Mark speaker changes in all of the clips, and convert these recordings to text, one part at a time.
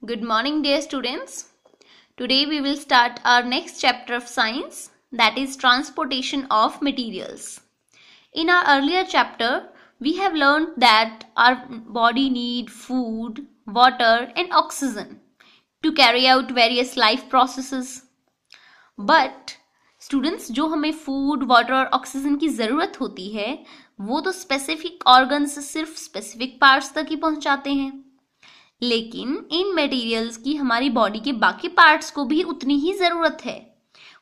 Speaker 1: Good morning, dear students. Today we will start our next chapter of science, that is transportation of materials. In our earlier chapter, we have learned that our body need food, water and oxygen to carry out various life processes. But students, जो हमें food, water और oxygen की ज़रूरत होती है वो तो specific organs से सिर्फ specific parts तक ही पहुंचाते हैं, लेकिन इन मटेरियल्स की हमारी बॉडी के बाकी पार्ट्स को भी उतनी ही जरूरत है.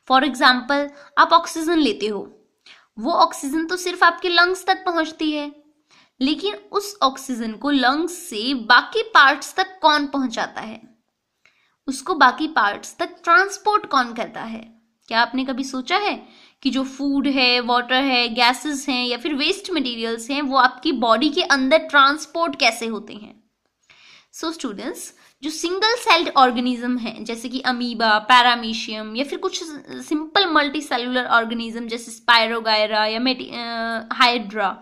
Speaker 1: फॉर एग्जाम्पल, आप ऑक्सीजन लेते हो, वो ऑक्सीजन तो सिर्फ आपके लंग्स तक पहुंचती है, लेकिन उस ऑक्सीजन को लंग्स से बाकी पार्ट्स तक कौन पहुंचाता है? उसको बाकी पार्ट्स तक ट्रांसपोर्ट कौन करता है? क्या आपने कभी सोचा है कि जो फूड है, वाटर है, गैसेस हैं या फिर वेस्ट मटेरियल्स हैं, वो आपकी बॉडी के अंदर ट्रांसपोर्ट कैसे होते हैं? सो स्टूडेंट्स, जो सिंगल सेल्ड ऑर्गेनिज्म है जैसे कि अमीबा, पैरामीशियम या फिर कुछ सिंपल मल्टी सेलुलर ऑर्गेनिज्म जैसे स्पायरोगायरा या हाइड्रा,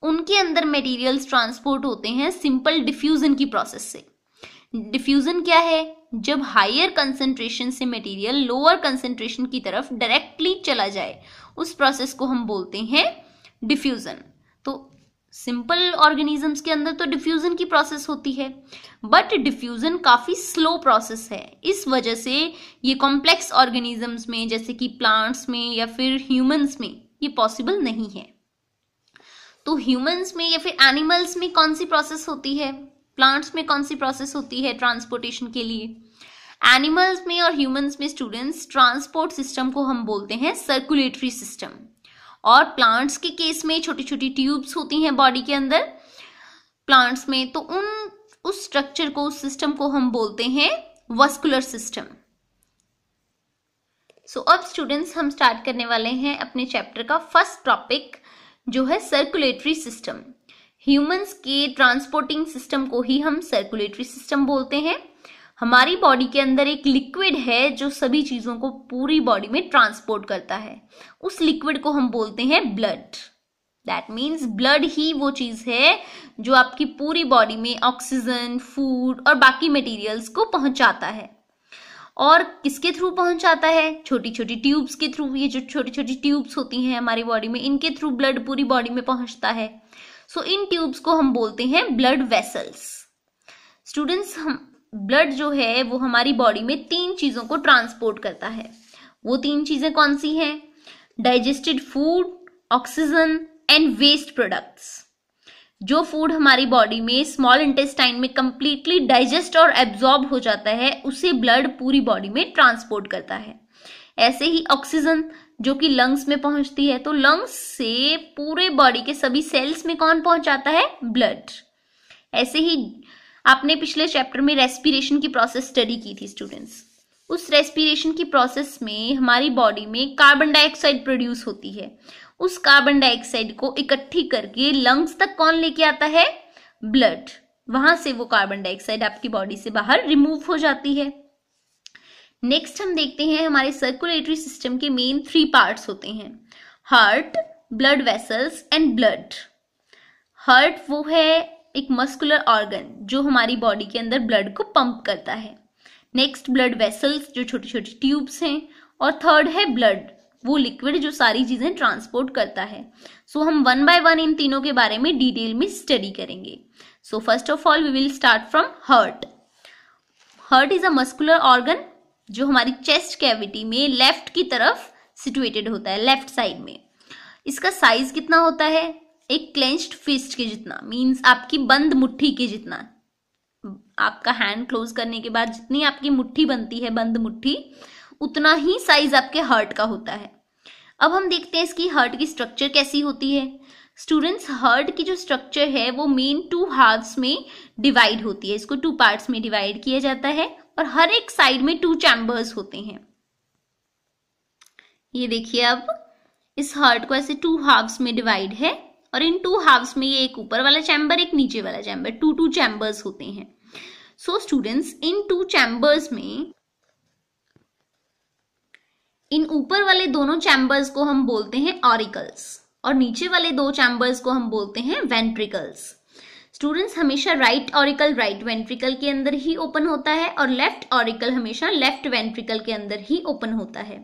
Speaker 1: उनके अंदर मटेरियल्स ट्रांसपोर्ट होते हैं सिंपल डिफ्यूजन की प्रोसेस से. डिफ्यूजन क्या है? जब हायर कंसंट्रेशन से मटेरियल लोअर कंसंट्रेशन की तरफ डायरेक्टली चला जाए, उस प्रोसेस को हम बोलते हैं डिफ्यूजन. तो सिंपल ऑर्गेनिजम्स के अंदर तो डिफ्यूजन की प्रोसेस होती है, बट डिफ्यूजन काफी स्लो प्रोसेस है. इस वजह से ये कॉम्प्लेक्स ऑर्गेनिजम्स में जैसे कि प्लांट्स में या फिर ह्यूमंस में ये पॉसिबल नहीं है. तो ह्यूमंस में या फिर एनिमल्स में कौन सी प्रोसेस होती है, प्लांट्स में कौन सी प्रोसेस होती है ट्रांसपोर्टेशन के लिए? एनिमल्स में और ह्यूमंस में स्टूडेंट्स ट्रांसपोर्ट सिस्टम को हम बोलते हैं सर्कुलेटरी सिस्टम, और प्लांट्स के केस में छोटी छोटी ट्यूब्स होती हैं बॉडी के अंदर प्लांट्स में, तो उस स्ट्रक्चर को, उस सिस्टम को हम बोलते हैं वस्कुलर सिस्टम. सो अब स्टूडेंट्स हम स्टार्ट करने वाले हैं अपने चैप्टर का फर्स्ट टॉपिक, जो है सर्कुलेटरी सिस्टम. ह्यूमंस के ट्रांसपोर्टिंग सिस्टम को ही हम सर्कुलेटरी सिस्टम बोलते हैं. हमारी बॉडी के अंदर एक लिक्विड है जो सभी चीजों को पूरी बॉडी में ट्रांसपोर्ट करता है. उस लिक्विड को हम बोलते हैं ब्लड. दैट मीन्स ब्लड ही वो चीज है जो आपकी पूरी बॉडी में ऑक्सीजन, फूड और बाकी मटेरियल्स को पहुंचाता है. और किसके थ्रू पहुंचाता है? छोटी छोटी ट्यूब्स के थ्रू. ये जो छोटी छोटी ट्यूब्स होती हैं हमारी बॉडी में, इनके थ्रू ब्लड पूरी बॉडी में पहुंचता है. सो इन ट्यूब्स को हम बोलते हैं ब्लड वेसल्स. स्टूडेंट्स, हम ब्लड जो है वो हमारी बॉडी में 3 चीजों को ट्रांसपोर्ट करता है. वो 3 चीजें कौन सी हैं? Digested food, oxygen and waste products. जो फूड हमारी बॉडी में स्मॉल इंटेस्टाइन में कंप्लीटली डाइजेस्ट और एब्जॉर्ब हो जाता है, उसे ब्लड पूरी बॉडी में ट्रांसपोर्ट करता है. ऐसे ही ऑक्सीजन जो कि लंग्स में पहुंचती है, तो लंग्स से पूरे बॉडी के सभी सेल्स में कौन पहुंचाता है? ब्लड. ऐसे ही आपने पिछले चैप्टर में रेस्पिरेशन की प्रोसेस स्टडी की थी स्टूडेंट्स. उस रेस्पिरेशन की प्रोसेस में हमारी बॉडी में कार्बन डाइऑक्साइड प्रोड्यूस होती है. उस कार्बन डाइऑक्साइड को इकट्ठी करके लंग्स तक कौन लेके आता है? ब्लड. वहां से वो कार्बन डाइऑक्साइड आपकी बॉडी से बाहर रिमूव हो जाती है. नेक्स्ट हम देखते हैं हमारे सर्कुलेटरी सिस्टम के मेन 3 पार्ट्स होते हैं: heart, blood vessels and blood. Heart वो है एक मस्कुलर ऑर्गन जो हमारी बॉडी के अंदर ब्लड को पंप करता है. नेक्स्ट ब्लड वेसल्स जो छोटी छोटी ट्यूब्स हैं, और थर्ड है ब्लड, वो लिक्विड जो सारी चीजें ट्रांसपोर्ट करता है. सो हम 1 बाय 1 इन तीनों के बारे में डिटेल में स्टडी करेंगे. So first of all we will start from heart. Heart is a muscular organ जो हमारी चेस्ट कैविटी में लेफ्ट की तरफ सिचुएटेड होता है, लेफ्ट साइड में. इसका साइज कितना होता है? एक क्लेंच्ड फिस्ट के जितना, मीन्स आपकी बंद मुट्ठी के जितना. आपका हैंड क्लोज करने के बाद जितनी आपकी मुट्ठी बनती है, बंद मुट्ठी, उतना ही साइज आपके हार्ट का होता है. अब हम देखते हैं इसकी हार्ट की स्ट्रक्चर कैसी होती है. स्टूडेंट्स, हार्ट की जो स्ट्रक्चर है वो मेन 2 हार्ट्स में डिवाइड होती है. इसको 2 पार्ट्स में डिवाइड किया जाता है और हर एक साइड में 2 चैम्बर्स होते हैं. ये देखिए, अब इस हार्ट को ऐसे 2 हाफ्स में डिवाइड है, और इन 2 हाफ्स में ये एक ऊपर वाला चैम्बर, एक नीचे वाला चैम्बर, 2 चैम्बर्स होते हैं. सो स्टूडेंट्स, इन 2 चैम्बर्स में इन ऊपर वाले दोनों चैम्बर्स को हम बोलते हैं ऑरिकल्स, और नीचे वाले 2 चैम्बर्स को हम बोलते हैं वेंट्रिकल्स. स्टूडेंट्स, हमेशा राइट ऑरिकल राइट वेंट्रिकल के अंदर ही ओपन होता है और लेफ्ट ऑरिकल हमेशा लेफ्ट वेंट्रिकल के अंदर ही ओपन होता है।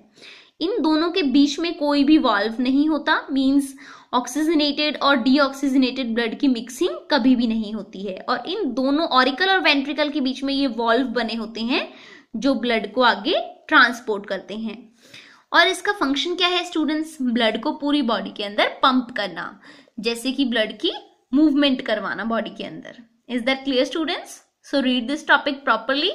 Speaker 1: इन दोनों के बीच में कोई भी वाल्व नहीं होता, मींस ऑक्सीजनेटेड और डीऑक्सीजनेटेड ब्लड की मिक्सिंग कभी भी नहीं होती है। और इन दोनों ऑरिकल और वेंट्रिकल के बीच में ये वाल्व बने होते हैं जो ब्लड को आगे ट्रांसपोर्ट करते हैं। और इसका फंक्शन क्या है स्टूडेंट्स? ब्लड को पूरी बॉडी के अंदर पंप करना, जैसे कि ब्लड की मूवमेंट करवाना बॉडी के अंदर। Is that clear students? So read this topic properly.